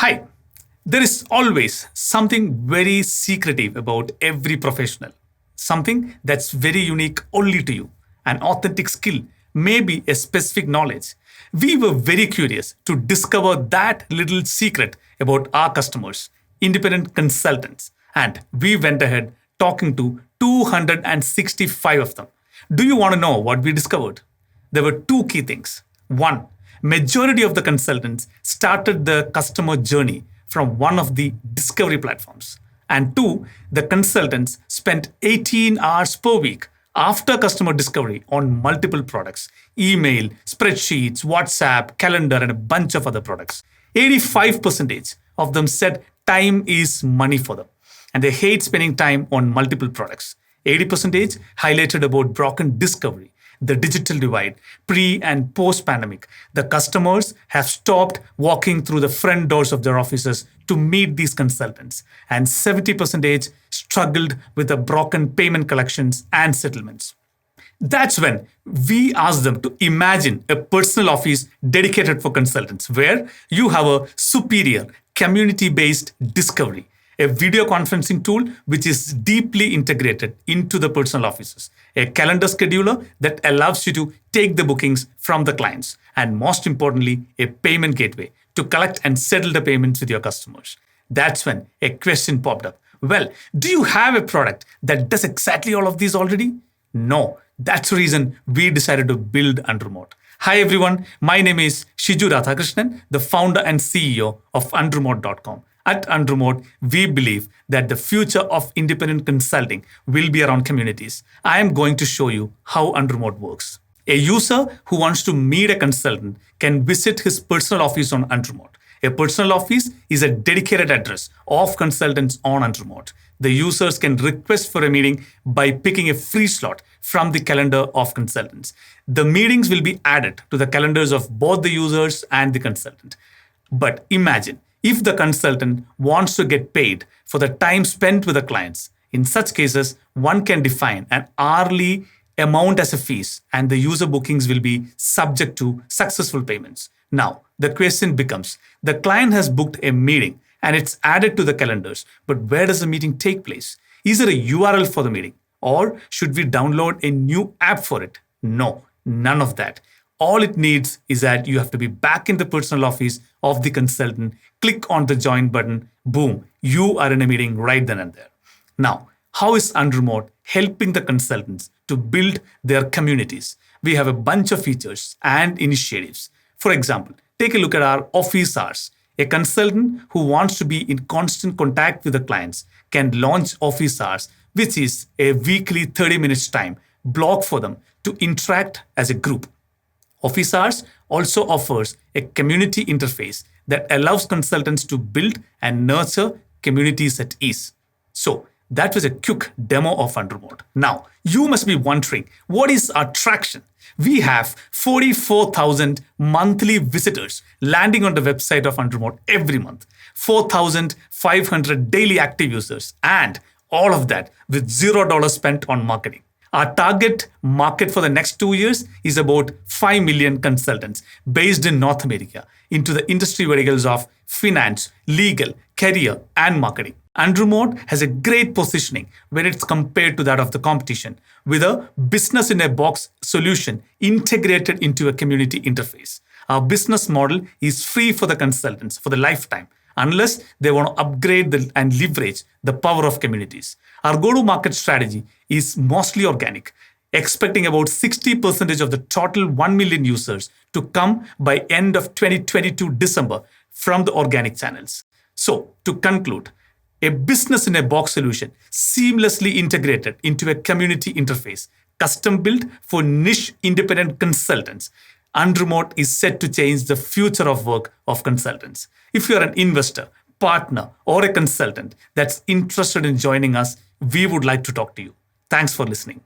Hi, there is always something very secretive about every professional, something that's very unique only to you, an authentic skill, maybe a specific knowledge. We were very curious to discover that little secret about our customers, independent consultants, and we went ahead talking to 265 of them. Do you want to know what we discovered? There were two key things. One, majority of the consultants started the customer journey from one of the discovery platforms. And two, the consultants spent 18 hours per week after customer discovery on multiple products, email, spreadsheets, WhatsApp, calendar, and a bunch of other products. 85% of them said time is money for them, and they hate spending time on multiple products. 80% highlighted about broken discovery, the digital divide, pre and post pandemic. The customers have stopped walking through the front doors of their offices to meet these consultants, and 70% struggled with the broken payment collections and settlements. That's when we asked them to imagine a personal office dedicated for consultants where you have a superior community based discovery, a video conferencing tool which is deeply integrated into the personal offices, a calendar scheduler that allows you to take the bookings from the clients, and most importantly, a payment gateway to collect and settle the payments with your customers. That's when a question popped up. Well, do you have a product that does exactly all of these already? No, that's the reason we decided to build Unremote. Hi everyone, my name is Shiju Radhakrishnan, the founder and CEO of Unremote.com. At Unremote, we believe that the future of independent consulting will be around communities. I am going to show you how Unremote works. A user who wants to meet a consultant can visit his personal office on Unremote. A personal office is a dedicated address of consultants on Unremote. The users can request for a meeting by picking a free slot from the calendar of consultants. The meetings will be added to the calendars of both the users and the consultant. But imagine if the consultant wants to get paid for the time spent with the clients. In such cases, one can define an hourly amount as a fees, and the user bookings will be subject to successful payments. Now, the question becomes, the client has booked a meeting and it's added to the calendars, but where does the meeting take place? Is there a URL for the meeting? Or should we download a new app for it? No, none of that. All it needs is that you have to be back in the personal office of the consultant, click on the join button, boom, you are in a meeting right then and there. Now, how is Unremote helping the consultants to build their communities? We have a bunch of features and initiatives. For example, take a look at our office hours. A consultant who wants to be in constant contact with the clients can launch office hours, which is a weekly 30 minutes time block for them to interact as a group. Office Hours also offers a community interface that allows consultants to build and nurture communities at ease. So that was a quick demo of Unremote. Now, you must be wondering, what is our traction? We have 44,000 monthly visitors landing on the website of Unremote every month, 4,500 daily active users, and all of that with $0 spent on marketing. Our target market for the next 2 years is about 5 million consultants based in North America into the industry verticals of finance, legal, career, and marketing. Unremote has a great positioning when it's compared to that of the competition, with a business-in-a-box solution integrated into a community interface. Our business model is free for the consultants for the lifetime, unless they want to upgrade and leverage the power of communities. Our go-to-market strategy is mostly organic, expecting about 60% of the total 1 million users to come by end of 2022 December from the organic channels. So, to conclude, a business-in-a-box solution seamlessly integrated into a community interface, custom built for niche independent consultants. Unremote is set to change the future of work of consultants. If you're an investor, partner, or a consultant that's interested in joining us, we would like to talk to you. Thanks for listening.